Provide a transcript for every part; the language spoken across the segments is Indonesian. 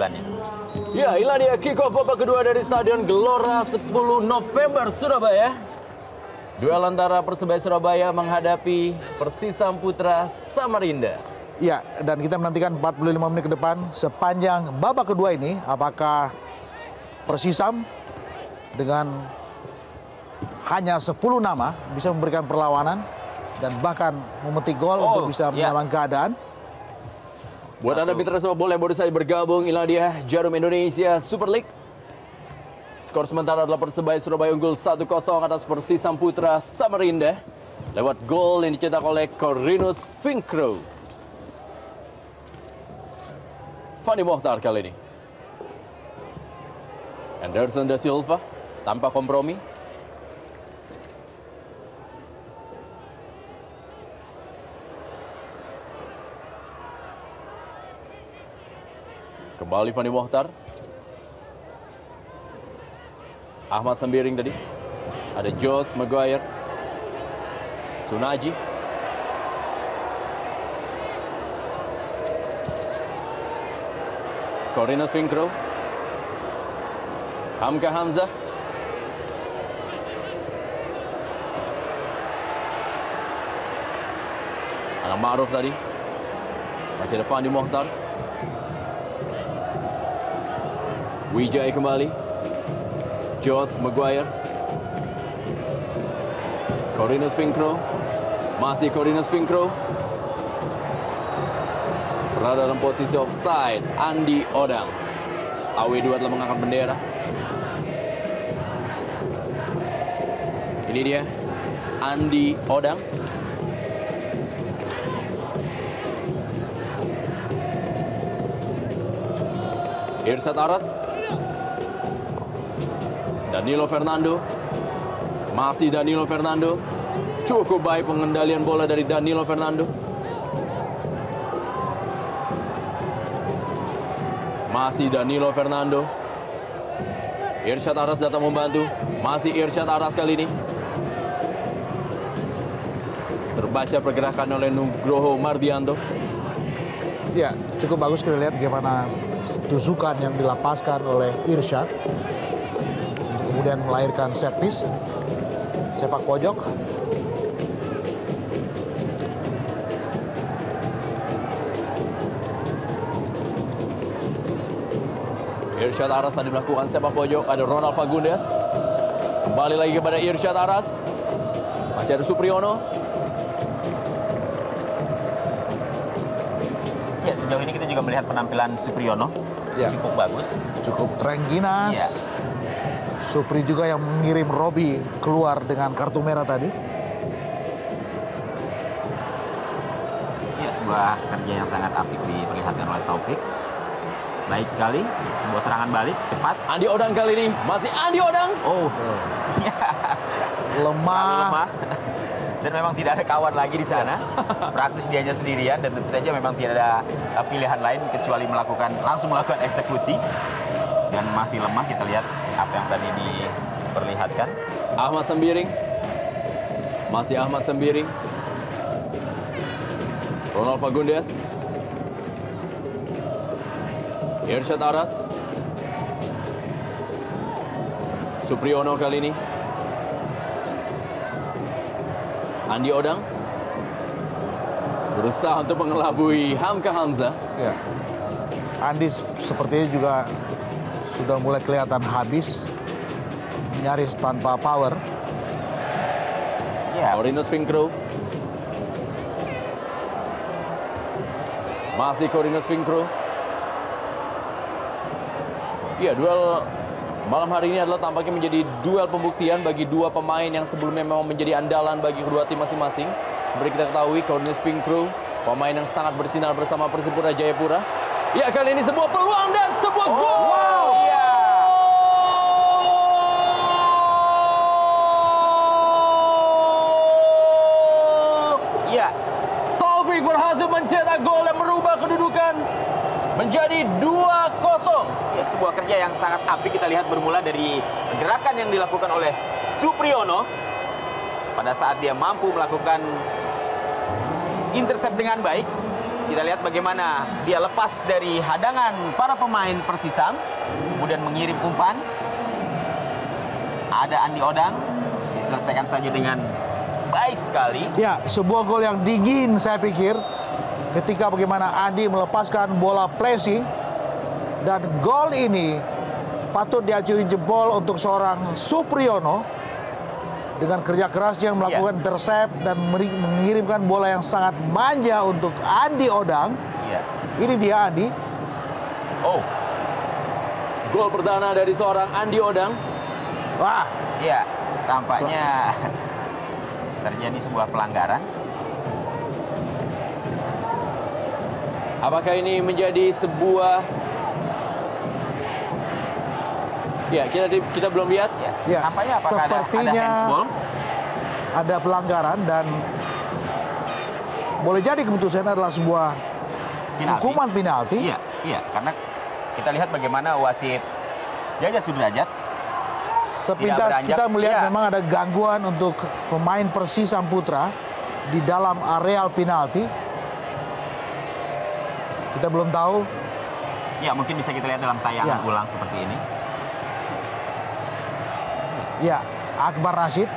keunggulannya. Ya, inilah dia kick-off babak kedua dari Stadion Gelora 10 November Surabaya. Duel antara Persebaya Surabaya menghadapi Persisam Putra Samarinda. Ya, dan kita menantikan 45 menit ke depan sepanjang babak kedua ini. Apakah Persisam dengan hanya 10 nama bisa memberikan perlawanan dan bahkan memetik gol untuk bisa menyelamatkan keadaan. Buat Anda mitra sepak bola yang baru saja bergabung, inilah dia Jarum Indonesia Super League. Skor sementara adalah Persebaya Surabaya unggul 1-0 atas Persisam Putra Samarinda lewat gol yang dicetak oleh Corinus Finkro. Fani Mohtar kali ini. Anderson da Silva tanpa kompromi. Kembali Fani Mohtar. Ahmad Sembiring tadi. Ada Jos Maguire. Sunaji. Corinus Finkro. Hamka Hamzah. Anak Ma'ruf tadi. Masih ada Fani Mohtar. Wijay kembali. Jos Maguire. Corinus Finkro. Masih Corinus Finkro. Berada dalam posisi offside. Andi Odang. AW2 telah mengangkat bendera. Ini dia Andi Odang. Irsat Aras. Danilo Fernando. Masih Danilo Fernando. Cukup baik pengendalian bola dari Danilo Fernando. Masih Danilo Fernando. Irsyad Aras datang membantu. Masih Irsyad Aras kali ini. Terbaca pergerakan oleh Nugroho Mardianto. Ya, cukup bagus kita lihat bagaimana tusukan yang dilapaskan oleh Irsyad untuk kemudian melahirkan set piece sepak pojok. Irsyad Aras tadi melakukan sepak pojok. Ada Ronald Fagundes. Kembali lagi kepada Irsyad Aras. Masih ada Supriyono. Ya, sejauh ini kita juga melihat penampilan Supriyono cukup bagus, cukup terengginas. Ya. Supri juga yang mengirim Robi keluar dengan kartu merah tadi. Ya, sebuah kerja yang sangat apik diperlihatkan oleh Taufik. Baik sekali, sebuah serangan balik cepat. Andi Odang kali ini, masih Andi Odang. Lemah. Dan memang tidak ada kawan lagi di sana. Praktis dianya sendirian dan tentu saja memang tidak ada pilihan lain kecuali langsung melakukan eksekusi. Dan masih lemah, kita lihat apa yang tadi diperlihatkan. Ahmad Sembiring. Masih Ahmad Sembiring. Ronald Fagundes. Irsyad Aras. Supriyono kali ini. Andi Odang berusaha untuk mengelabui Hamka Hamzah. Ya. Andi sepertinya juga sudah mulai kelihatan habis, nyaris tanpa power. Ya. Corinus Finkro. Masih Corinus Finkro. Iya, duel malam hari ini adalah tampaknya menjadi duel pembuktian bagi dua pemain yang sebelumnya memang menjadi andalan bagi kedua tim masing-masing. Seperti kita ketahui, Corinus Finkro, pemain yang sangat bersinar bersama Persipura Jayapura. Ya, kali ini sebuah peluang dan sebuah gol. Wow, ya. Ya. Taufik berhasil mencetak gol yang merubah kedudukan menjadi 2-0. Ya, sebuah kerja yang sangat apik kita lihat bermula dari gerakan yang dilakukan oleh Supriyono pada saat dia mampu melakukan intercept dengan baik. kita lihat bagaimana dia lepas dari hadangan para pemain Persisam, kemudian mengirim umpan. Ada Andi Odang, diselesaikan saja dengan baik sekali. Ya, sebuah gol yang dingin saya pikir ketika bagaimana Andi melepaskan bola placing, dan gol ini patut diacungi jempol untuk seorang Supriyono dengan kerja kerasnya melakukan intercept dan mengirimkan bola yang sangat manja untuk Andi Odang. Iya. Ini dia Andi. Oh, Gol perdana dari seorang Andi Odang. Wah, iya, tampaknya terjadi sebuah pelanggaran. Apakah ini menjadi sebuah... Ya, kita belum lihat. ya, Tampaknya apakah sepertinya ada handsball? ada pelanggaran dan boleh jadi keputusan adalah sebuah hukuman penalti. Iya, iya, karena kita lihat bagaimana wasit Jaja Sudrajat Sepintas beranjak, kita melihat iya. memang ada gangguan untuk pemain Persisam Putra di dalam areal penalti. Kita belum tahu. ya mungkin bisa kita lihat dalam tayangan Ya. ulang seperti ini. Ya, Akbar Rashid.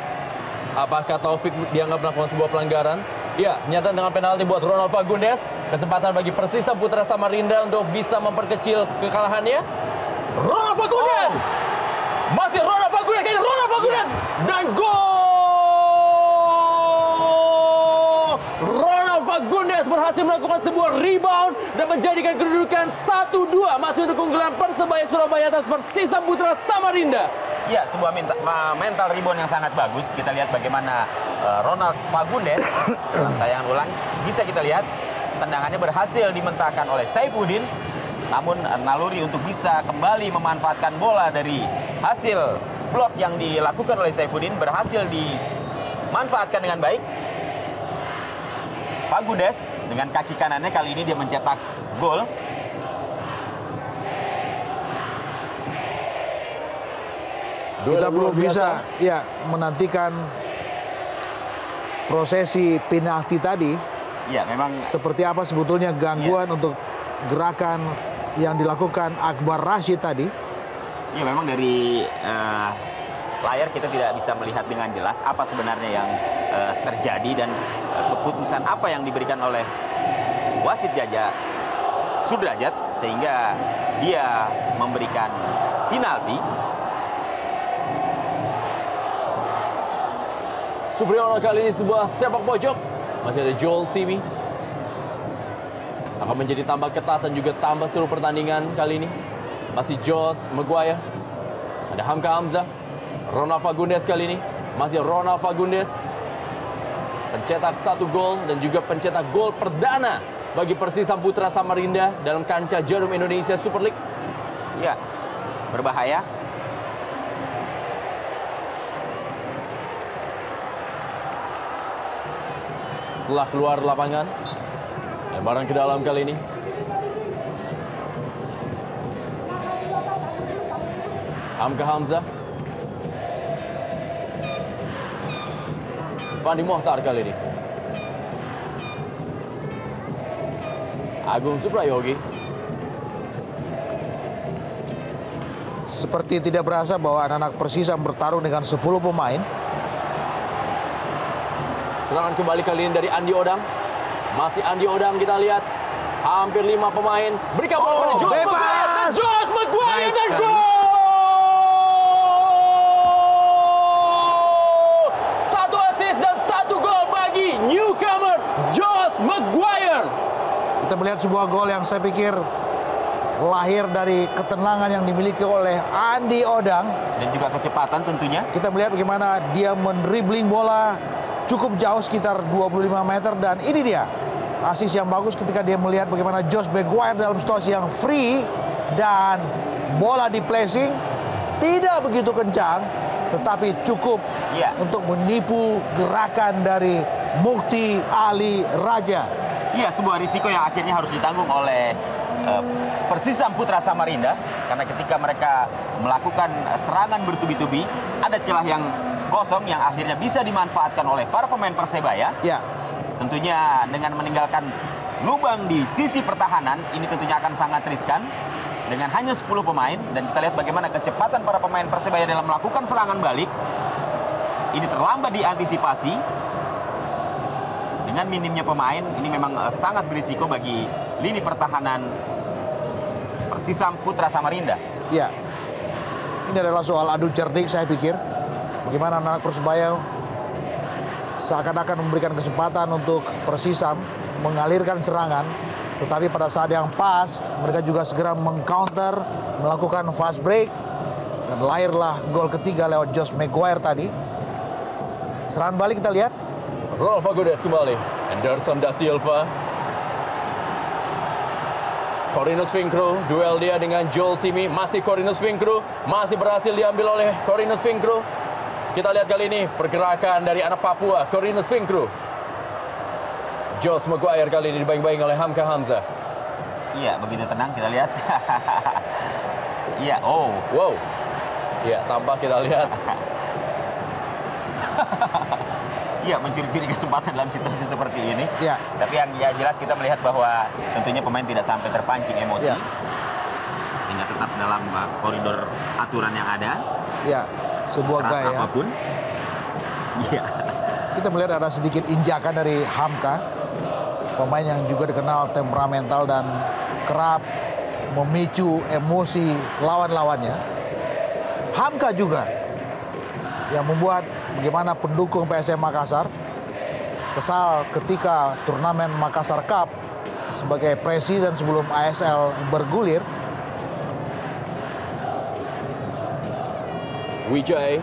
Apakah Taufik dianggap melakukan sebuah pelanggaran? Ya, nyata dengan penalti buat Ronald Fagundes. Kesempatan bagi Persisam Putra Samarinda untuk bisa memperkecil kekalahannya. Ronald Fagundes! Masih Ronald Fagundes, kali Ronald Fagundes! Dan gol! Ronald Fagundes berhasil melakukan sebuah rebound dan menjadikan kedudukan 1-2 masih untuk keunggulan Persebaya Surabaya atas Persisam Putra Samarinda. Ya, sebuah mental rebound yang sangat bagus. Kita lihat bagaimana Ronald Fagundes dalam tayangan ulang. Bisa kita lihat tendangannya berhasil dimentahkan oleh Saifuddin. Namun naluri untuk bisa kembali memanfaatkan bola dari hasil blok yang dilakukan oleh Saifuddin berhasil dimanfaatkan dengan baik. Fagundes dengan kaki kanannya kali ini dia mencetak gol. Kita belum bisa ya menantikan prosesi penalti tadi. Ya, memang Seperti apa sebetulnya gangguan untuk gerakan yang dilakukan Akbar Rashid tadi. ya memang dari layar kita tidak bisa melihat dengan jelas apa sebenarnya yang terjadi dan keputusan apa yang diberikan oleh wasit Jaja Sudrajat sehingga dia memberikan penalti. Supriyono kali ini sebuah sepak pojok. Masih ada Joel Simi. Akan menjadi tambah ketat dan juga tambah seru pertandingan kali ini. Masih Josh Maguire. Ada Hamka Hamzah. Ronald Fagundes kali ini. Masih Ronald Fagundes. Pencetak 1 gol dan juga pencetak gol perdana bagi Persisam Putra Samarinda dalam kancah Jarum Indonesia Super League. Ya, berbahaya. Telah keluar lapangan. Lemparan ke dalam kali ini. Hamka Hamzah. Fandi Mohtar kali ini. Agung Suprayogi. Seperti tidak berasa bahwa anak-anak Persisam bertarung dengan 10 pemain. Serangan kembali kali ini dari Andi Odang. Masih Andi Odang kita lihat. Hampir 5 pemain. Berikan bola pada Josh bebas! Maguire. Dan Josh Maguire Baik dan sekali. gol! 1 assist dan 1 gol bagi newcomer Josh Maguire. Kita melihat sebuah gol yang saya pikir lahir dari ketenangan yang dimiliki oleh Andi Odang. Dan juga kecepatan tentunya. Kita melihat bagaimana dia mendribling bola cukup jauh sekitar 25 meter dan ini dia asis yang bagus ketika dia melihat bagaimana Josh Maguire dalam situasi yang free dan bola di placing tidak begitu kencang tetapi cukup Iya. untuk menipu gerakan dari Mukti Ali Raja. Iya, sebuah risiko yang akhirnya harus ditanggung oleh Persisam Putra Samarinda karena ketika mereka melakukan serangan bertubi-tubi ada celah yang kosong yang akhirnya bisa dimanfaatkan oleh para pemain Persebaya. Ya, Tentunya dengan meninggalkan lubang di sisi pertahanan. Ini tentunya akan sangat riskan dengan hanya 10 pemain, dan kita lihat bagaimana kecepatan para pemain Persebaya dalam melakukan serangan balik. Ini terlambat diantisipasi. Dengan minimnya pemain, ini memang sangat berisiko bagi lini pertahanan Persisam Putra Samarinda. Ya, ini adalah soal adu cerdik saya pikir. Bagaimana anak Persebaya seakan-akan memberikan kesempatan untuk Persisam mengalirkan serangan, tetapi pada saat yang pas mereka juga segera mengcounter, melakukan fast break, dan lahirlah gol ketiga lewat Josh Maguire tadi. Serangan balik kita lihat. Ronald Fagundes kembali. Anderson da Silva. Corinus Finkru, duel dia dengan Joel Simi. Masih Corinus Finkru, masih berhasil diambil oleh Corinus Finkru. Kita lihat kali ini pergerakan dari anak Papua, Corinus Finkru. Josh Maguire kali ini dibayang-bayang oleh Hamka Hamzah. Iya, begitu tenang kita lihat. Iya, oh. Wow. Iya, tampak kita lihat. Iya, mencuri-curi kesempatan dalam situasi seperti ini. Ya. Tapi yang ya jelas kita melihat bahwa tentunya pemain tidak sampai terpancing emosi. Ya. Sehingga tetap dalam koridor aturan yang ada. Ya, sebuah Sekeras gaya. apapun. Iya. Kita melihat ada sedikit injakan dari Hamka, pemain yang juga dikenal temperamental dan kerap memicu emosi lawan-lawannya. Hamka juga yang membuat bagaimana pendukung PSM Makassar kesal ketika turnamen Makassar Cup sebagai presiden sebelum ASL bergulir. Wijay.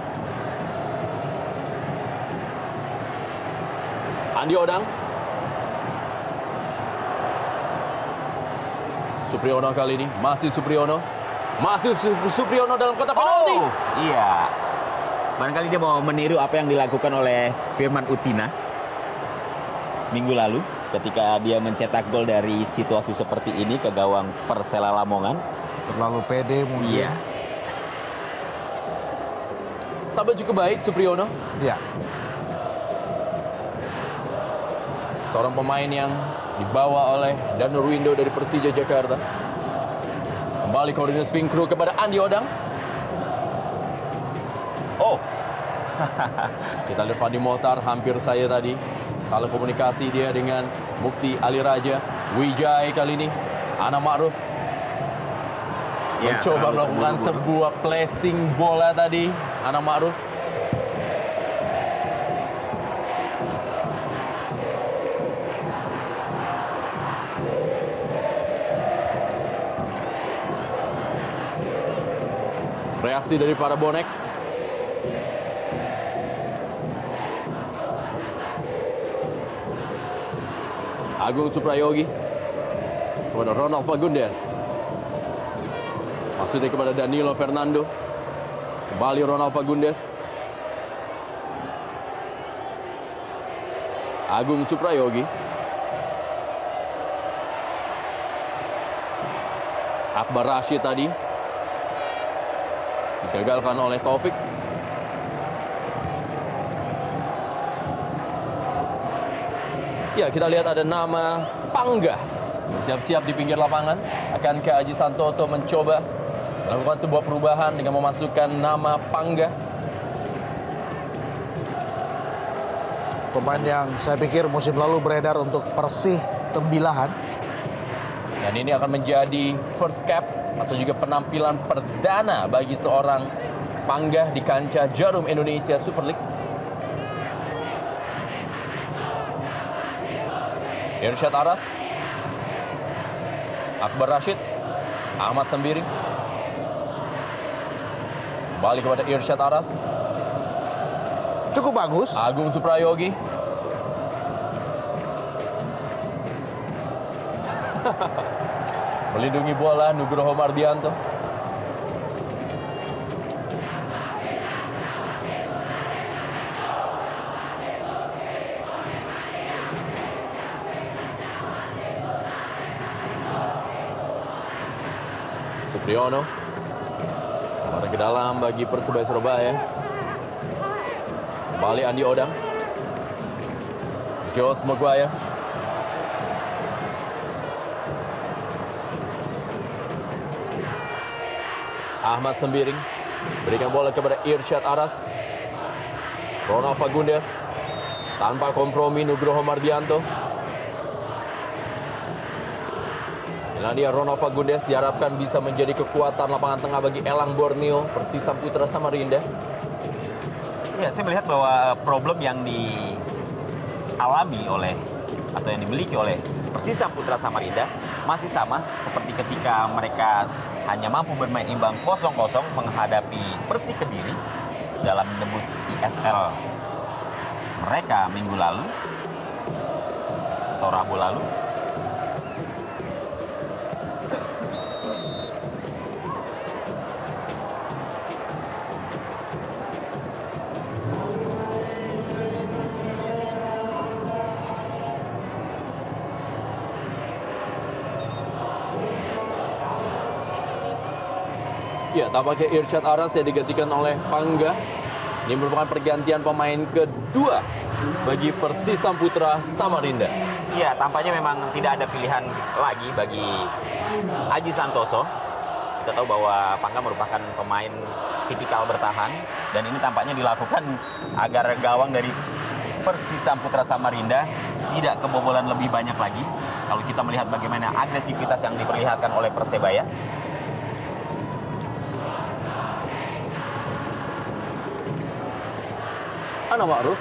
Andi Odang. Supriyono kali ini, masih Supriyono. Masih Supriyono dalam kotak penalti. Oh, iya. Barangkali dia mau meniru apa yang dilakukan oleh Firman Utina minggu lalu ketika dia mencetak gol dari situasi seperti ini ke gawang Persela Lamongan. Terlalu pede mungkin. Iya. Tampil cukup baik Supriyono. Ya. Seorang pemain yang dibawa oleh Danur Windo dari Persija Jakarta. Kembali Corinus Finkru kepada Andi Odang. Oh. Kita lihat Fandi Mohtar, hampir saya tadi salah komunikasi dia dengan Mukti Ali Raja. Wijay kali ini, Ana Ma'ruf Ya, mencoba terlalu melakukan terburu-buru. sebuah placing bola tadi. Ana Ma'ruf. Reaksi dari para bonek. Agung Suprayogi kepada Ronald Fagundes. Maksudnya kepada Danilo Fernando. Kembali Ronald Fagundes. Agung Suprayogi. Akbar Rashid tadi digagalkan oleh Taufik. Ya, kita lihat ada nama Panggah. Siap-siap di pinggir lapangan. Akankah Aji Santoso mencoba melakukan sebuah perubahan dengan memasukkan nama Panggah? Pemain yang saya pikir musim lalu beredar untuk Persih Tembilahan. Dan ini akan menjadi first cap atau juga penampilan perdana bagi seorang Panggah di kancah Jarum Indonesia Super League. Irsyad Aras, Akbar Rashid, Ahmad Sembiring. Kembali kepada Irsyad Aras. Cukup bagus. Agung Suprayogi. Melindungi bola Nugroho Mardianto. Supriyono. Ada ke dalam bagi Persebaya Surabaya. Kembali Andi Odang. Josh Maguire. Ahmad Sembiring berikan bola kepada Irsyad Aras. Ronald Fagundes tanpa kompromi, Nugroho Mardianto. Inilah Ronald Fagundes diharapkan bisa menjadi kekuatan lapangan tengah bagi Elang Borneo Persisam Putra Samarinda. Ya, saya melihat bahwa problem yang dialami oleh atau yang dimiliki oleh Persisam Putra Samarinda masih sama seperti ketika mereka hanya mampu bermain imbang 0-0 menghadapi Persik Kediri dalam debut ISL mereka minggu lalu atau Rabu lalu. Ya, tampaknya Irsyad Aras yang digantikan oleh Pangga. Ini merupakan pergantian pemain kedua bagi Persisam Putra Samarinda. Ya, tampaknya memang tidak ada pilihan lagi bagi Aji Santoso. Kita tahu bahwa Pangga merupakan pemain tipikal bertahan, dan ini tampaknya dilakukan agar gawang dari Persisam Putra Samarinda tidak kebobolan lebih banyak lagi. Kalau kita melihat bagaimana agresivitas yang diperlihatkan oleh Persebaya. Ana Ma'ruf,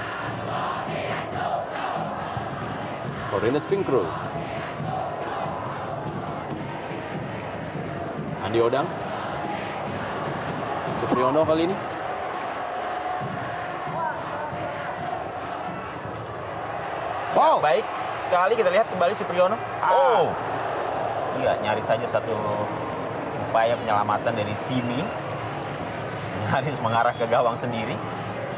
Corines Finkro, Andi Odang, Supriyono kali ini. Wow, baik sekali kita lihat kembali Supriyono. Oh, iya, nyaris saja satu upaya penyelamatan dari Simi, nyaris mengarah ke gawang sendiri.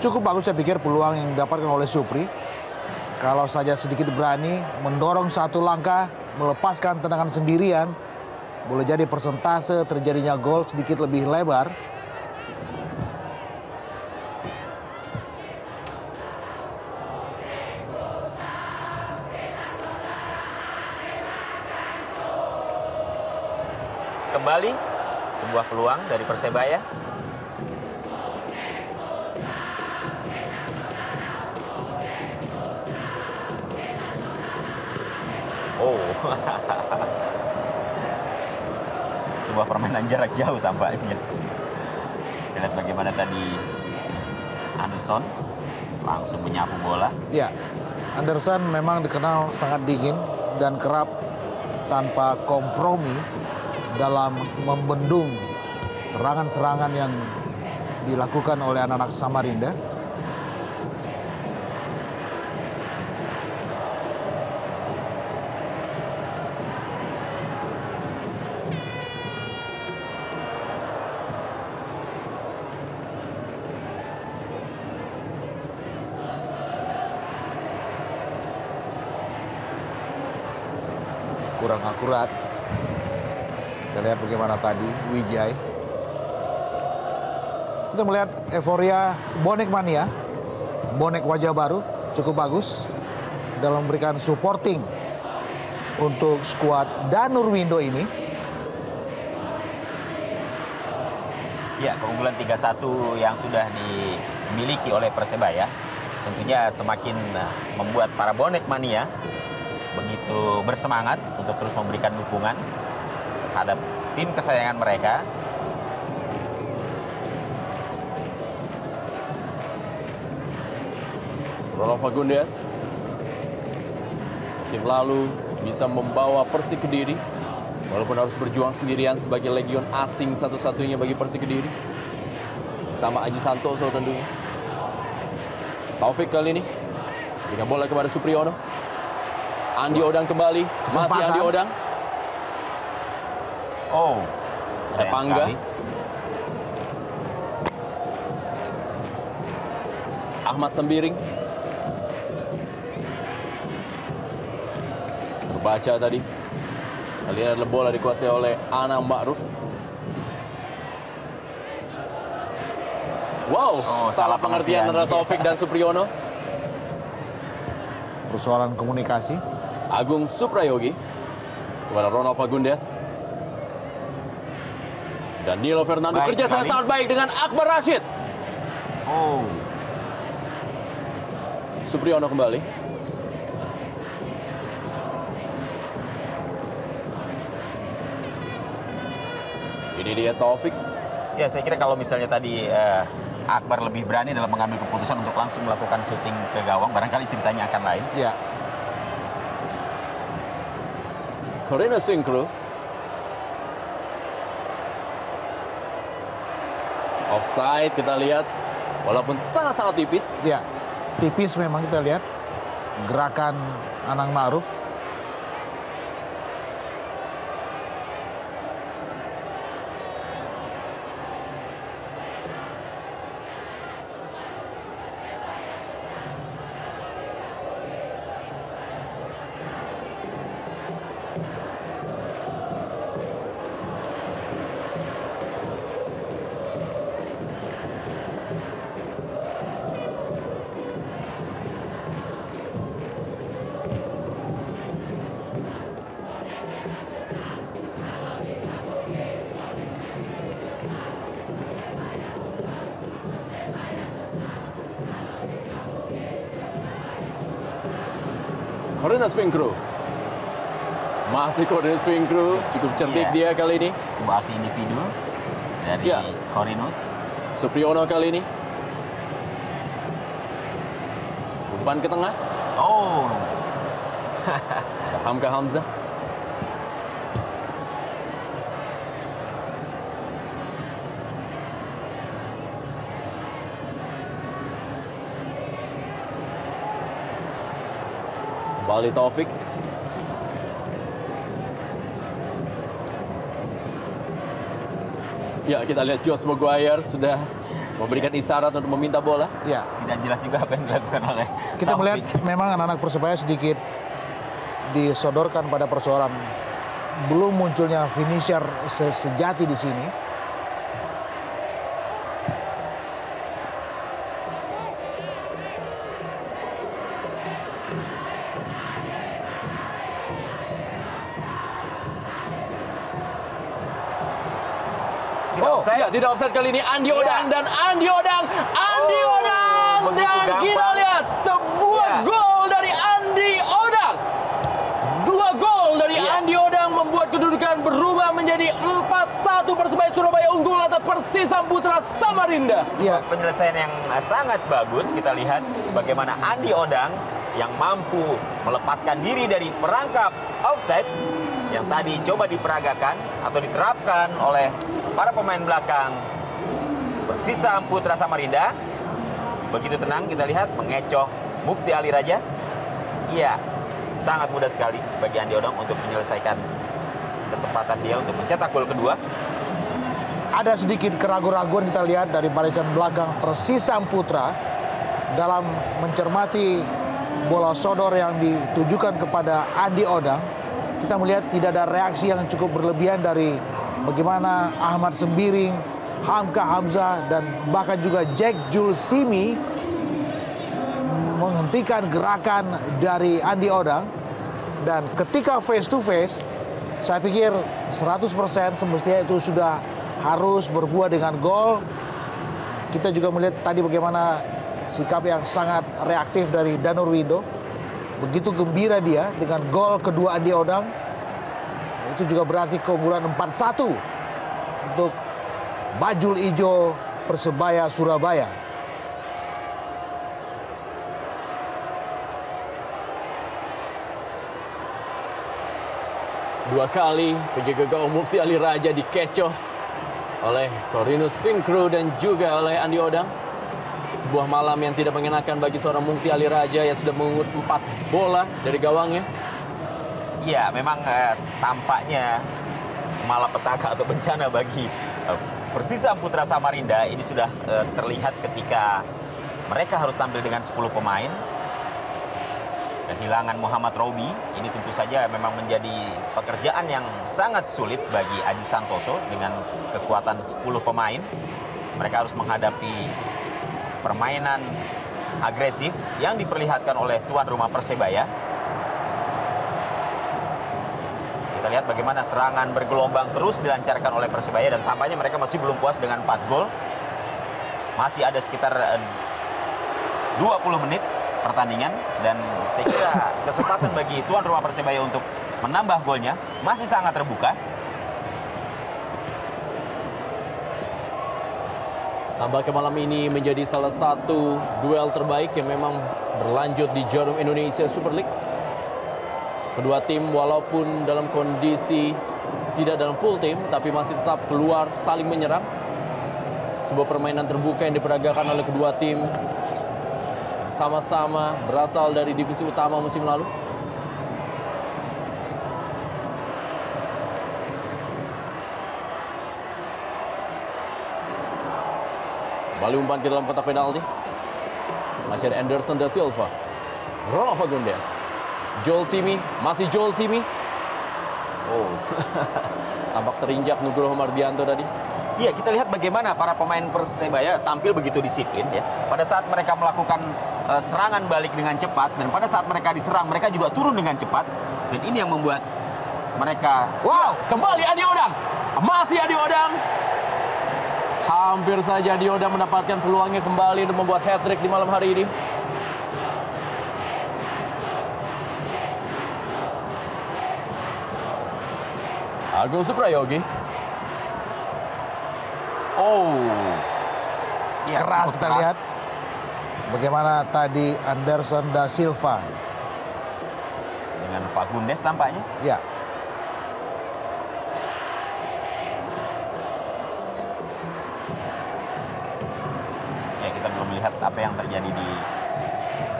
Cukup bagus saya pikir peluang yang didapatkan oleh Supri. Kalau saja sedikit berani mendorong satu langkah, melepaskan tendangan sendirian, boleh jadi persentase terjadinya gol sedikit lebih lebar. Kembali sebuah peluang dari Persebaya. Oh, sebuah permainan jarak jauh tampaknya. Kita lihat bagaimana tadi Anderson langsung menyapu bola. Ya, Anderson memang dikenal sangat dingin dan kerap tanpa kompromi dalam membendung serangan-serangan yang dilakukan oleh anak-anak Samarinda. Kurang akurat. Kita lihat bagaimana tadi Wijay. Kita melihat euforia bonek mania, bonek wajah baru cukup bagus dalam memberikan supporting untuk skuad Danur Windo ini. Ya, keunggulan 3-1 yang sudah dimiliki oleh Persebaya tentunya semakin membuat para bonek mania begitu bersemangat untuk terus memberikan dukungan terhadap tim kesayangan mereka. Ronald Fagundes musim lalu bisa membawa Persik Kediri walaupun harus berjuang sendirian sebagai legion asing satu-satunya bagi Persik Kediri bersama Aji Santoso tentunya. Taufik kali ini berikan bola kepada Supriyono. Andi Odang kembali, masih Andi Odang. Oh, ada Pangga. sekali. Ahmad Sembiring. Terbaca tadi. Kali ini adalah bola dikuasai oleh Ana Ma'ruf. Wow, salah pengertian antara Taufik dan Supriyono. Persoalan komunikasi. Agung Suprayogi kepada Ronald Fagundes. Danilo Fernando Baik kerja sekali. sangat baik dengan Akbar Rashid. Oh, Supriyono kembali. Ini dia Taufik. ya saya kira kalau misalnya tadi Akbar lebih berani dalam mengambil keputusan untuk langsung melakukan syuting ke gawang, barangkali ceritanya akan lain. Ya, Corrinus Finkru. Offside kita lihat. Walaupun sangat-sangat tipis. ya. Tipis memang kita lihat gerakan Anang Ma'ruf. Corrinus Finkru. Masih Corrinus Finkru. Cukup cerdik dia kali ini. Sebuah aksi individu dari Ya. Corrinus. Supriyono kali ini. Umpan ke tengah. Oh, Hamka Hamzah. Kembali Taufik. Ya, kita lihat Josh Maguire sudah memberikan isyarat untuk meminta bola. Ya, tidak jelas juga apa yang dilakukan oleh kita Taufik. melihat memang anak-anak Persebaya sedikit disodorkan pada persoalan belum munculnya finisher sejati di sini. Tidak Oh, offside. Ya, tidak offside kali ini. Andi Odang dan Andi Odang. Andi Oh, Odang. begitu Dan kita gampang. lihat sebuah Ya. gol dari Andi Odang. Dua gol dari Ya. Andi Odang membuat kedudukan berubah menjadi 4-1. Persebaya Surabaya unggul atas Persisam Putra Samarinda. Ya, Penyelesaian yang sangat bagus. Kita lihat bagaimana Andi Odang yang mampu melepaskan diri dari perangkap offside yang tadi coba diperagakan atau diterapkan oleh para pemain belakang Persisam Putra Samarinda. Begitu tenang kita lihat mengecoh Mukti Ali Raja. Iya, sangat mudah sekali bagi Andi Odang untuk menyelesaikan kesempatan dia untuk mencetak gol kedua. ada sedikit keraguan-raguan kita lihat dari barisan belakang Persisam Putra dalam mencermati bola sodor yang ditujukan kepada Andi Odang. Kita melihat tidak ada reaksi yang cukup berlebihan dari bagaimana Ahmad Sembiring, Hamka Hamzah, dan bahkan juga Jack Julsimi menghentikan gerakan dari Andi Odang. Dan ketika face to face, saya pikir 100% semestinya itu sudah harus berbuah dengan gol. Kita juga melihat tadi bagaimana sikap yang sangat reaktif dari Danur Windo. Begitu gembira dia dengan gol kedua Andi Odang. Itu juga berarti keunggulan 4-1 untuk bajul ijo Persebaya Surabaya. Dua kali penjaga gawang Mufti Ali Raja dikecoh oleh Corrinus Finkru dan juga oleh Andi Odang. Sebuah malam yang tidak mengenakan bagi seorang Mufti Ali Raja yang sudah mengungut 4 bola dari gawangnya. Iya, memang tampaknya malapetaka atau bencana bagi Persisam Putra Samarinda ini sudah terlihat ketika mereka harus tampil dengan 10 pemain. Kehilangan Muhammad Robi ini tentu saja memang menjadi pekerjaan yang sangat sulit bagi Aji Santoso dengan kekuatan 10 pemain. Mereka harus menghadapi permainan agresif yang diperlihatkan oleh tuan rumah Persebaya. Kita lihat bagaimana serangan bergelombang terus dilancarkan oleh Persebaya dan tampaknya mereka masih belum puas dengan 4 gol. Masih ada sekitar 20 menit pertandingan dan saya kira kesempatan bagi tuan rumah Persebaya untuk menambah golnya masih sangat terbuka. Tampaknya malam ini menjadi salah satu duel terbaik yang memang berlanjut di Jarum Indonesia Super League. Kedua tim walaupun dalam kondisi tidak dalam full tim, tapi masih tetap keluar saling menyerang. Sebuah permainan terbuka yang diperagakan oleh kedua tim sama-sama berasal dari divisi utama musim lalu. Kembali umpan ke dalam kotak penalti. Masih ada Anderson da Silva. Ronald Fagundes. Joel Simi. Masih Joel Simi. Oh. Tampak terinjak Nugroho Mardianto tadi. Iya, kita lihat bagaimana para pemain Persebaya tampil begitu disiplin ya. Pada saat mereka melakukan serangan balik dengan cepat dan pada saat mereka diserang mereka juga turun dengan cepat dan ini yang membuat mereka kembali Adi Odang. Masih Adi Odang. Hampir saja Adi Odang mendapatkan peluangnya kembali untuk membuat hat-trick di malam hari ini. Agung Suprayogi. Keras kita lihat. Bagaimana tadi Anderson da Silva. Dengan Fagundes tampaknya. Ya. Ya, kita belum melihat apa yang terjadi di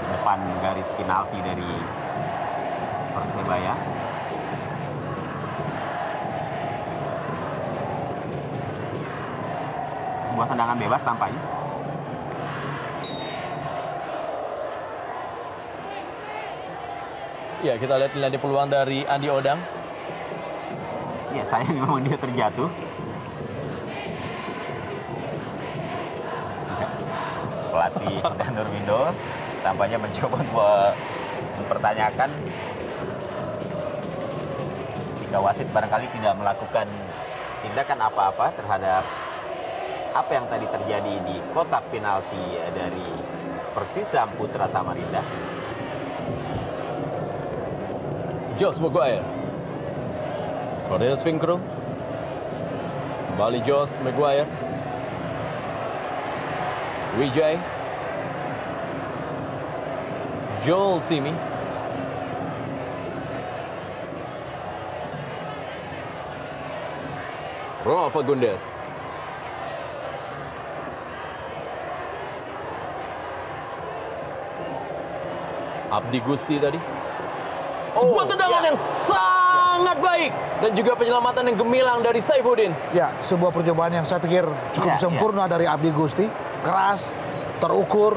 depan garis penalti dari Persebaya. Sebuah tendangan bebas tampaknya. Ya, kita lihat nilai peluang dari Andi Odang. Ya, sayang memang dia terjatuh. Pelatih Danur Windo tampaknya mencoba mempertanyakan jika wasit barangkali tidak melakukan tindakan apa-apa terhadap apa yang tadi terjadi di kotak penalti dari Persisam Putra Samarinda. Josh Maguire. Cornelius Finkro. Kembali Josh Maguire. Wijay. Joel Simi. Ronald Fagundes. Abdi Gusti tadi. Sebuah tendangan yang sangat baik dan juga penyelamatan yang gemilang dari Saifuddin. Ya, sebuah percobaan yang saya pikir cukup sempurna dari Abdi Gusti. Keras, terukur.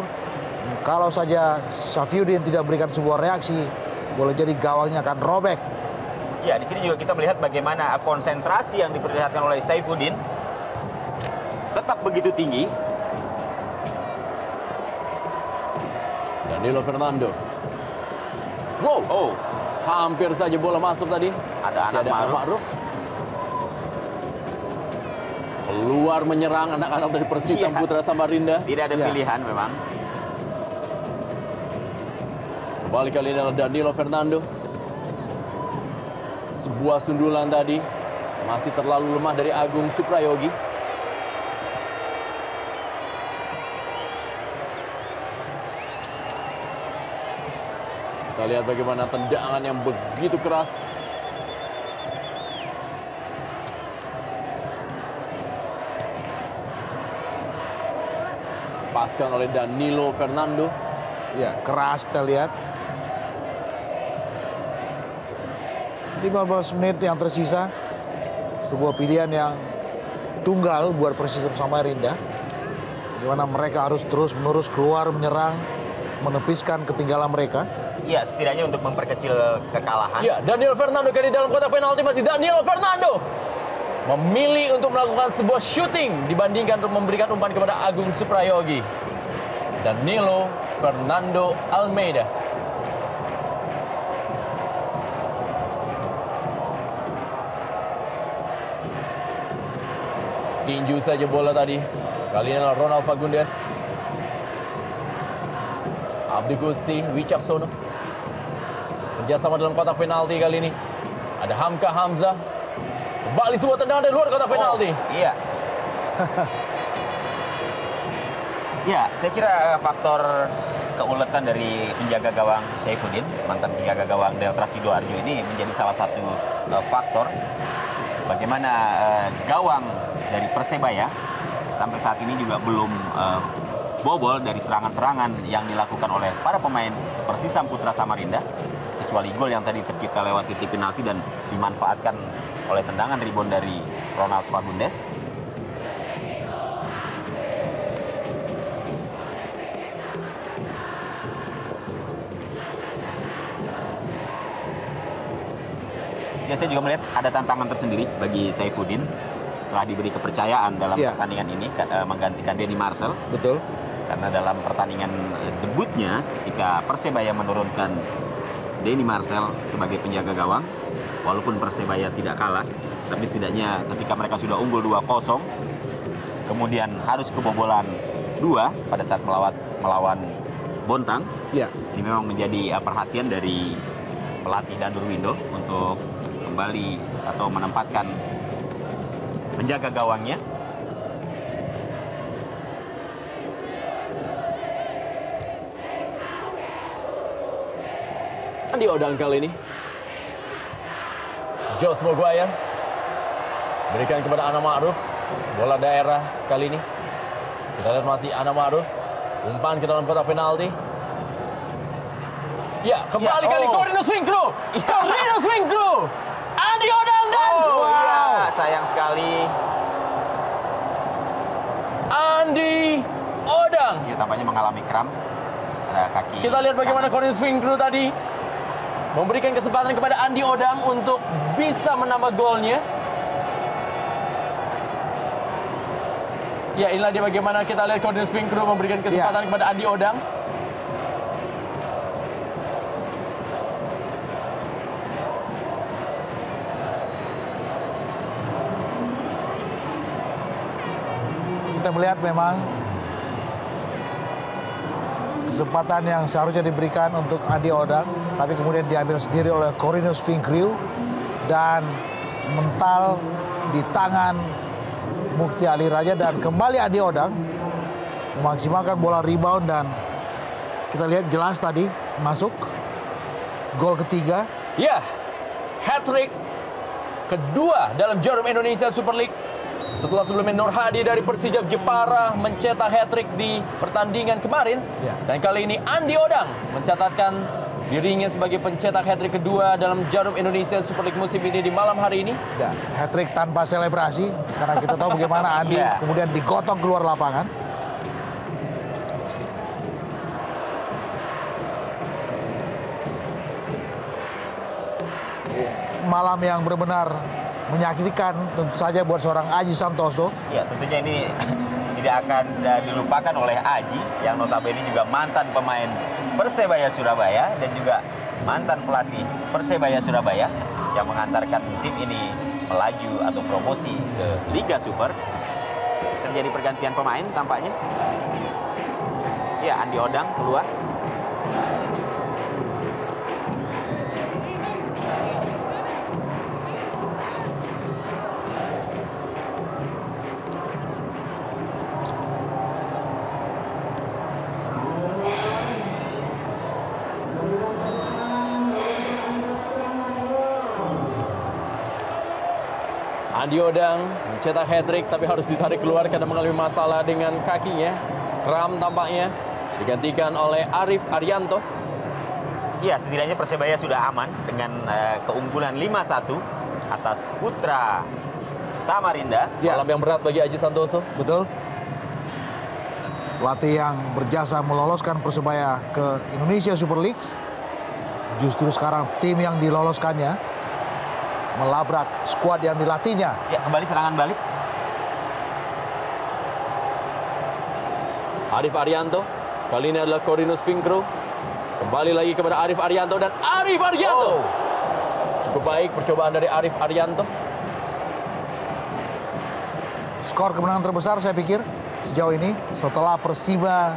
Kalau saja Saifuddin tidak berikan sebuah reaksi, boleh jadi gawangnya akan robek. Ya, di sini juga kita melihat bagaimana konsentrasi yang diperlihatkan oleh Saifuddin tetap begitu tinggi. Danilo Fernando. Wow. Hampir saja bola masuk tadi. Ada Ma'ruf. Keluar menyerang anak-anak dari Persisam Putra Samarinda. Tidak ada pilihan memang. Kembali kali ini adalah Danilo Fernando. Sebuah sundulan tadi. Masih terlalu lemah dari Agung Suprayogi. Kita lihat bagaimana tendangan yang begitu keras. Lepaskan oleh Danilo Fernando. Ya, keras kita lihat. 15 menit yang tersisa. Sebuah pilihan yang tunggal buat Persisam Samarinda. Di mana mereka harus terus-menerus keluar menyerang, menepiskan ketinggalan mereka. Ya, setidaknya untuk memperkecil kekalahan. Ya, Danilo Fernando kali dalam kotak penalti masih Danilo Fernando. Memilih untuk melakukan sebuah shooting dibandingkan untuk memberikan umpan kepada Agung Suprayogi. Danilo Fernando Almeida. Tinju saja bola tadi. Kali ini adalah Ronald Fagundes. Abdi Gusti Wicaksono. Kerjasama dalam kotak penalti kali ini. Ada Hamka Hamzah. Kembali sebuah tendangan dari luar kotak penalti. Iya. Ya, saya kira faktor keuletan dari penjaga gawang Saifuddin, mantan penjaga gawang Delta Sidoarjo ini menjadi salah satu faktor bagaimana gawang dari Persebaya sampai saat ini juga belum bobol dari serangan-serangan yang dilakukan oleh para pemain Persisam Putra Samarinda, kecuali gol yang tadi tercipta lewat titik penalti dan dimanfaatkan oleh tendangan rebound dari Ronald Fagundes. Ya, saya juga melihat ada tantangan tersendiri bagi Saifuddin setelah diberi kepercayaan dalam pertandingan ini menggantikan Denny Marcel. Betul. Karena dalam pertandingan debutnya ketika Persebaya menurunkan Denny Marcel sebagai penjaga gawang, walaupun Persebaya tidak kalah, tapi setidaknya ketika mereka sudah unggul 2-0, kemudian harus kebobolan 2 pada saat melawan Bontang. Ya. Ini memang menjadi perhatian dari pelatih Dandur Windo untuk kembali atau menempatkan penjaga gawangnya. Andi Odang kali ini. Josh Maguire berikan kepada Ana Ma'ruf. Bola daerah kali ini. Kita lihat masih Ana Ma'ruf. Umpan ke dalam kotak penalti. Ya, kembali kali Cornelius Winkru. Cornelius Winkru. Andi Odang dan Ya, sayang sekali. Andi Odang. Ya, tampaknya mengalami kram pada kaki. Kita lihat bagaimana Cornelius Winkru tadi memberikan kesempatan kepada Andi Odang untuk bisa menambah golnya. Ya, inilah dia bagaimana kita lihat Cornelius Winkru memberikan kesempatan kepada Andi Odang. Kita melihat memang kesempatan yang seharusnya diberikan untuk Andi Odang, tapi kemudian diambil sendiri oleh Cornelius Winkru dan mental di tangan Mukti Ali Raja, dan kembali Andi Odang memaksimalkan bola rebound dan kita lihat jelas tadi masuk gol ketiga. Ya, hat-trick kedua dalam jarum Indonesia Super League. Setelah sebelumnya Nur Hadi dari Persija Jepara mencetak hat-trick di pertandingan kemarin. Ya. Dan kali ini Andi Odang mencatatkan dirinya sebagai pencetak hat-trick kedua dalam jarum Indonesia Super League musim ini di malam hari ini. Ya, hat-trick tanpa selebrasi karena kita tahu bagaimana Andi kemudian digotong keluar lapangan. Malam yang benar-benar menyakitkan tentu saja buat seorang Aji Santoso. Ya, tentunya ini tidak akan dilupakan oleh Aji yang notabene juga mantan pemain Persebaya Surabaya dan juga mantan pelatih Persebaya Surabaya yang mengantarkan tim ini melaju atau promosi ke Liga Super. Terjadi pergantian pemain tampaknya. Ya, Andi Odang keluar. Andi Odang mencetak hat-trick tapi harus ditarik keluar karena mengalami masalah dengan kakinya. Kram tampaknya. Digantikan oleh Arif Arianto. Ya, setidaknya Persebaya sudah aman dengan keunggulan 5-1 atas Putra Samarinda. Ya. Malam yang berat bagi Aji Santoso. Betul. Pelatih yang berjasa meloloskan Persebaya ke Indonesia Super League. Justru sekarang tim yang diloloskannya melabrak skuad yang dilatihnya. Ya, kembali serangan balik. Arif Arianto. Kali ini adalah Cornelius Winkru. Kembali lagi kepada Arif Arianto dan Arif Arianto. Cukup baik percobaan dari Arif Arianto. skor kemenangan terbesar saya pikir sejauh ini setelah Persiba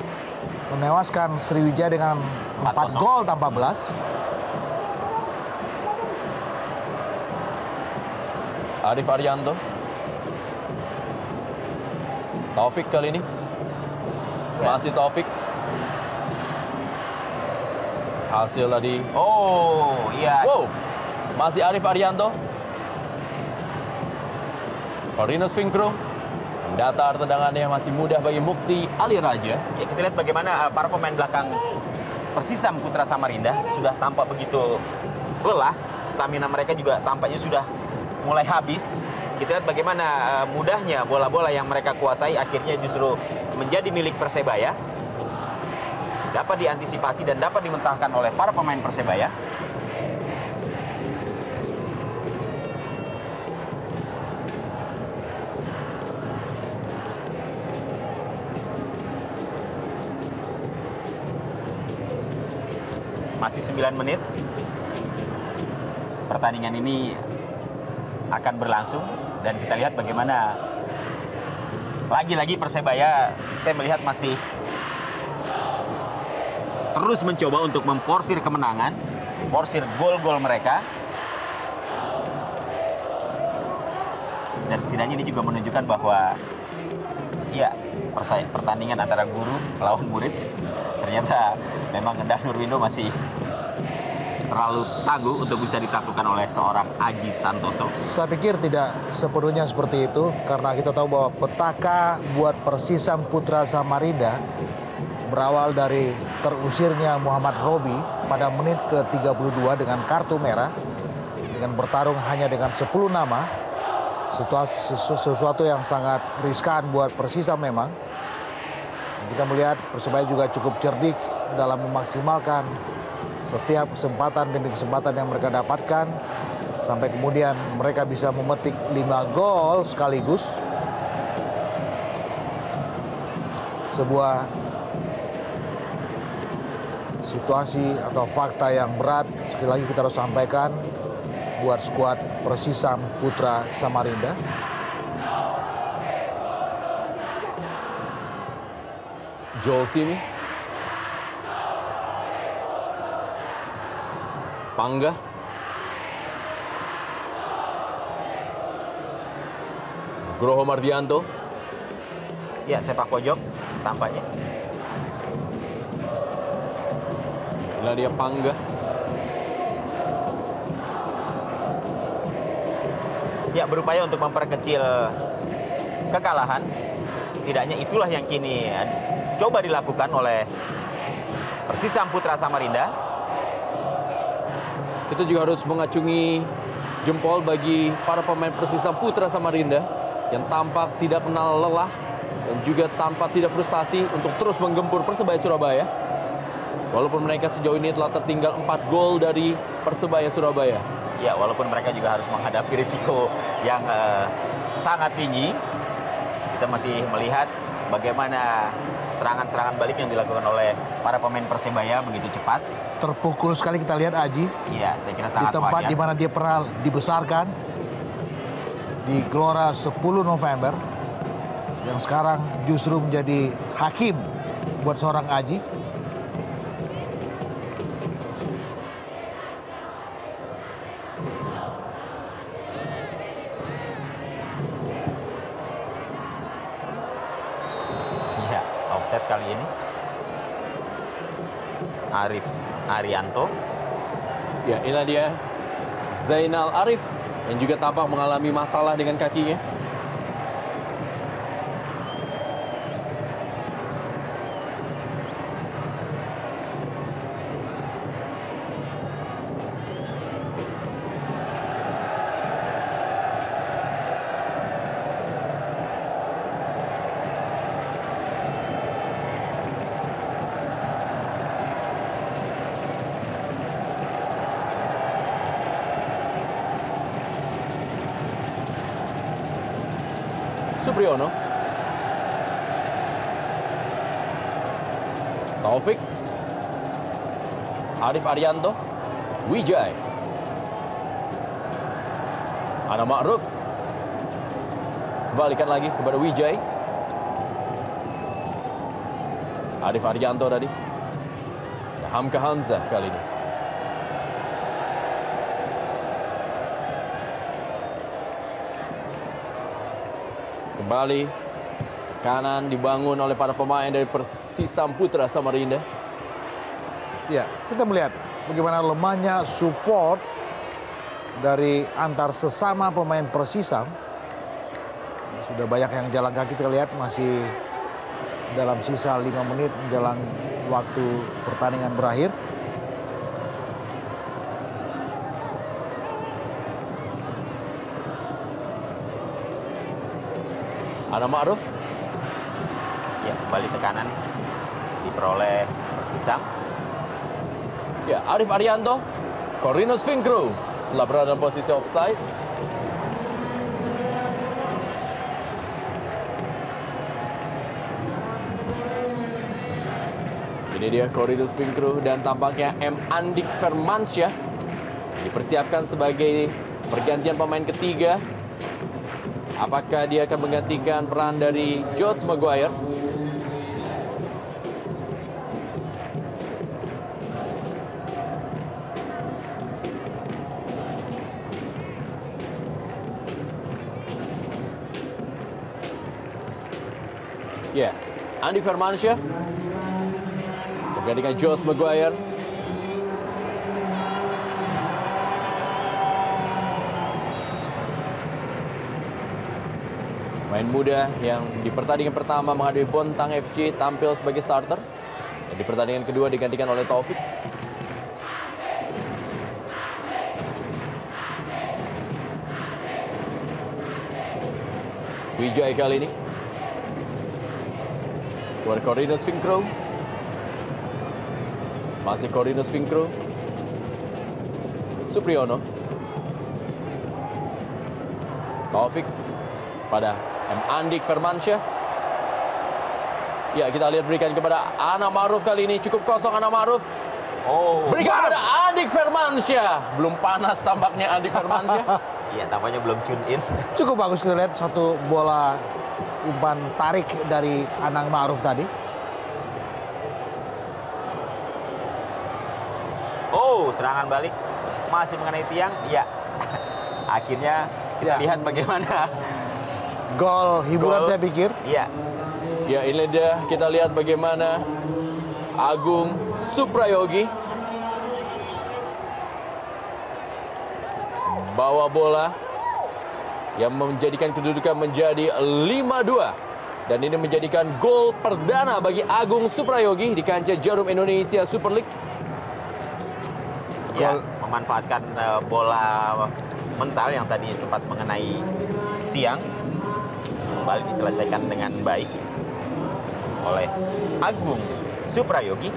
menewaskan Sriwijaya dengan 4 gol tanpa balas. Arif Arianto. Taufik kali ini. Masih Taufik. Hasil tadi. Oh, iya. Wow. Masih Arif Arianto. Corvinus Vingkru. Datar tendangannya masih mudah bagi Mukti Ali Raja. Ya, kita lihat bagaimana para pemain belakang Persisam Putra Samarinda sudah tampak begitu lelah. Stamina mereka juga tampaknya sudah mulai habis. Kita lihat bagaimana mudahnya bola-bola yang mereka kuasai akhirnya justru menjadi milik Persebaya. Dapat diantisipasi dan dapat dimentahkan oleh para pemain Persebaya. Masih 9 menit. Pertandingan ini akan berlangsung dan kita lihat bagaimana lagi-lagi Persebaya saya melihat masih terus mencoba untuk memforsir kemenangan, forsir gol-gol mereka. Dan setidaknya ini juga menunjukkan bahwa ya pertandingan antara guru lawan murid ternyata memang Danur Windo masih terlalu tangguh untuk bisa ditaklukkan oleh seorang Aji Santoso. Saya pikir tidak sepenuhnya seperti itu karena kita tahu bahwa petaka buat Persisam Putra Samarinda berawal dari terusirnya Muhammad Robi pada menit ke-32 dengan kartu merah dengan bertarung hanya dengan 10 nama. Sesuatu yang sangat riskan buat Persisam memang. Kita melihat Persebaya juga cukup cerdik dalam memaksimalkan setiap kesempatan demi kesempatan yang mereka dapatkan sampai kemudian mereka bisa memetik 5 gol sekaligus. Sebuah situasi atau fakta yang berat sekali lagi kita harus sampaikan buat skuad Persisam Putra Samarinda. Joel Simi. Pangga. Nugroho Mardianto. Ya, sepak pojok tampaknya. Inilah dia Pangga. Ya, berupaya untuk memperkecil kekalahan. Setidaknya itulah yang kini coba dilakukan oleh Persisam Putra Samarinda. Kita juga harus mengacungi jempol bagi para pemain Persisam Putra Samarinda yang tampak tidak kenal lelah dan juga tampak tidak frustasi untuk terus menggempur Persebaya Surabaya. Walaupun mereka sejauh ini telah tertinggal 4 gol dari Persebaya Surabaya. Ya, walaupun mereka juga harus menghadapi risiko yang sangat tinggi. Kita masih melihat bagaimana serangan-serangan balik yang dilakukan oleh para pemain Persebaya begitu cepat. Terpukul sekali kita lihat Aji. Iya, saya kira Di sangat tempat wajar. di mana dia pernah dibesarkan di Gelora 10 November yang sekarang justru menjadi hakim buat seorang Aji. Iya, offset kali ini. Arif Arianto. Ya, inilah dia Zainal Arif yang juga tampak mengalami masalah dengan kakinya. Supriyono. Taufik. Arif Arianto. Wijay. Ana Ma'ruf. Kembalikan lagi kepada Wijay. Arif Arianto tadi. Hamka Hamzah kali ini. Kembali tekanan dibangun oleh para pemain dari Persisam Putra Samarinda. Ya, kita melihat bagaimana lemahnya support dari antar sesama pemain Persisam. Sudah banyak yang jalan kaki, kita lihat masih dalam sisa 5 menit menjelang waktu pertandingan berakhir. Ana Ma'ruf. Ya, kembali tekanan diperoleh Persisam. Ya, Arif Arianto. Corrinus Finkru telah berada dalam posisi offside. Ini dia Corrinus Finkru dan tampaknya M. Andik Firmansyah dipersiapkan sebagai pergantian pemain ketiga. Apakah dia akan menggantikan peran dari Josh Maguire? Ya, Andik Firmansyah menggantikan Josh Maguire. Pemain muda yang di pertandingan pertama menghadapi Bontang FC tampil sebagai starter. Dan di pertandingan kedua digantikan oleh Taufik. Wijay kali ini. Kepada Corrinus Finkru. Masih Corrinus Finkru. Supriyono. Taufik pada M. Andik Firmansyah. Ya, kita lihat berikan kepada Ana Ma'ruf kali ini. Cukup kosong Ana Ma'ruf. Oh, Berikan kepada Andik Firmansyah. Belum panas tampaknya Andik Firmansyah. iya, tampaknya belum tune in. Cukup bagus kita lihat satu bola umpan tarik dari Anang Ma'ruf tadi. Oh, serangan balik masih mengenai tiang. Ya, akhirnya kita Ya. lihat bagaimana Gol hiburan gol. saya pikir. Iya, Ya, ini dia kita lihat bagaimana Agung Suprayogi bawa bola yang menjadikan kedudukan menjadi 5-2. Dan ini menjadikan gol perdana bagi Agung Suprayogi di kancah Jarum Indonesia Super League. ya, memanfaatkan bola mental yang tadi sempat mengenai tiang. Kembali diselesaikan dengan baik oleh Agung Suprayogi.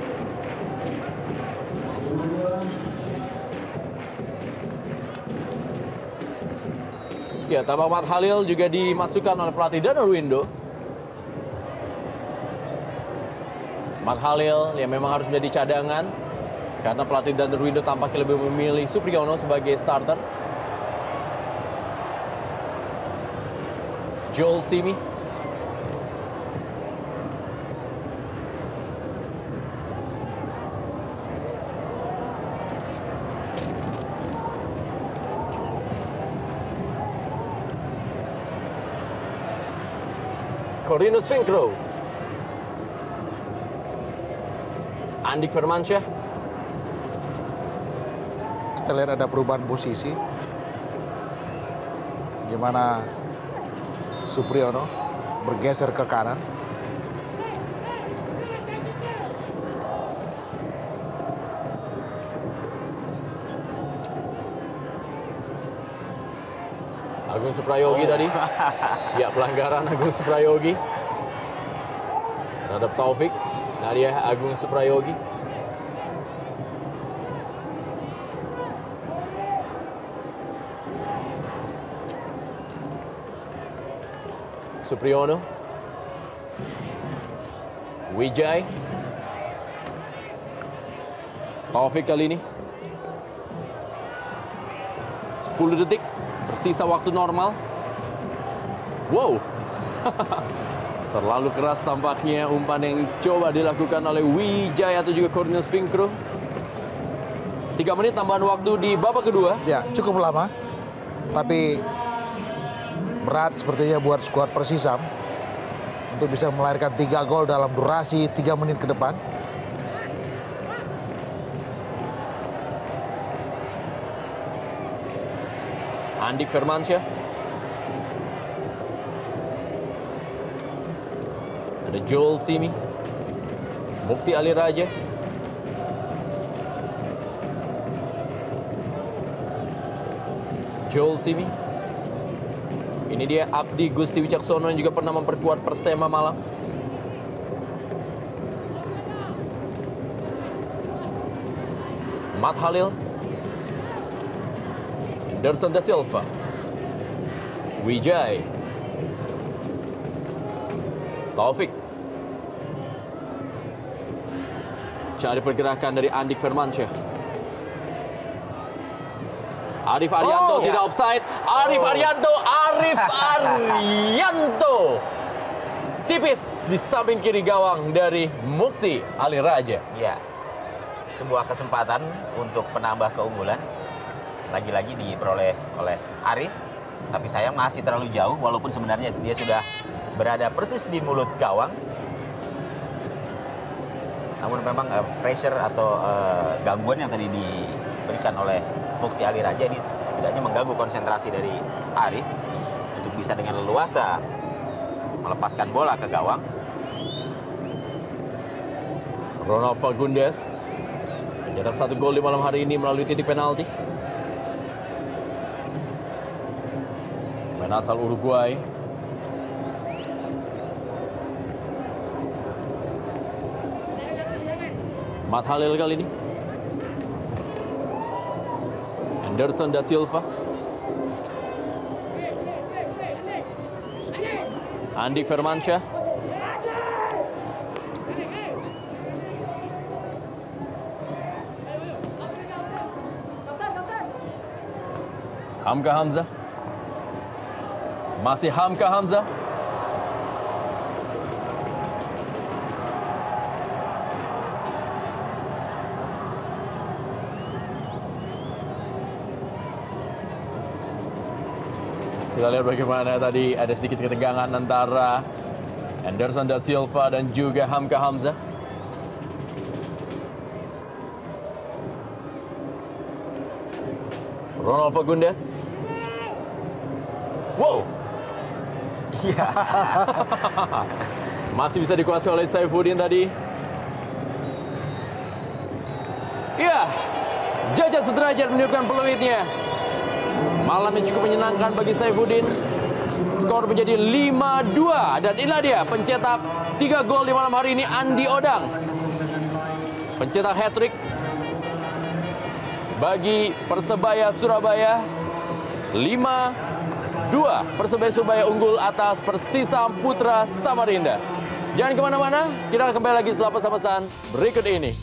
Ya, tambah Mat Halil juga dimasukkan oleh pelatih Dan Arwindo. Mat Halil yang memang harus menjadi cadangan karena pelatih Dan Arwindo tampaknya lebih memilih Supriyono sebagai starter. Joel Simi. Corrinus Finkru. Andik Firmansyah. Kita lihat ada perubahan posisi. Gimana Supriyono bergeser ke kanan. Agung Suprayogi tadi. Ya, pelanggaran Agung Suprayogi terhadap Taufik. Nah, dia Agung Suprayogi. Supriyono. Wijay. Taufik kali ini. 10 detik. Tersisa waktu normal. Wow. Terlalu keras tampaknya umpan yang coba dilakukan oleh Wijaya atau juga Cornelius Finkru. 3 menit tambahan waktu di babak kedua. Ya, cukup lama. Tapi berat sepertinya buat skuad Persisam untuk bisa melahirkan 3 gol dalam durasi 3 menit ke depan. Andik Firmansyah. Ada Joel Simi. Mukti Ali Raja. Joel Simi. Ini dia Abdi Gusti Wicaksono yang juga pernah memperkuat Persema Malang. Matt Halil. Anderson Da Silva. Wijay. Taufik. Cari pergerakan dari Andik Firmansyah. Arif Arianto tidak offside. Arif Arianto. Tipis di samping kiri gawang dari Mukti Ali Raja. Ya, sebuah kesempatan untuk penambah keunggulan. Lagi-lagi diperoleh oleh Arif. Tapi sayang masih terlalu jauh, walaupun sebenarnya dia sudah berada persis di mulut gawang. Namun memang pressure atau gangguan yang tadi diberikan oleh Mukti Ali Raja ini setidaknya mengganggu konsentrasi dari Arif untuk bisa dengan leluasa melepaskan bola ke gawang. Ronald Fagundes mencetak 1 gol di malam hari ini melalui titik penalti. Pemain asal Uruguay. Matt Halil kali ini. Anderson Da Silva. Andik Firmansyah. Hamka Hamzah. Masih Hamka Hamzah. Kita lihat bagaimana tadi ada sedikit ketegangan antara Anderson Da Silva dan juga Hamka Hamzah. Ronald Fagundes. Wow. Iya. Masih bisa dikuasai oleh Saifuddin tadi. Iya. Jaja Sudrajat meniupkan peluitnya. Malam yang cukup menyenangkan bagi Saifuddin. Skor menjadi 5-2. Dan inilah dia pencetak 3 gol di malam hari ini, Andi Odang. Pencetak hat-trick bagi Persebaya Surabaya. 5-2. Persebaya Surabaya unggul atas Persisam Putra Samarinda. Jangan kemana-mana, kita akan kembali lagi setelah pesan-pesan berikut ini.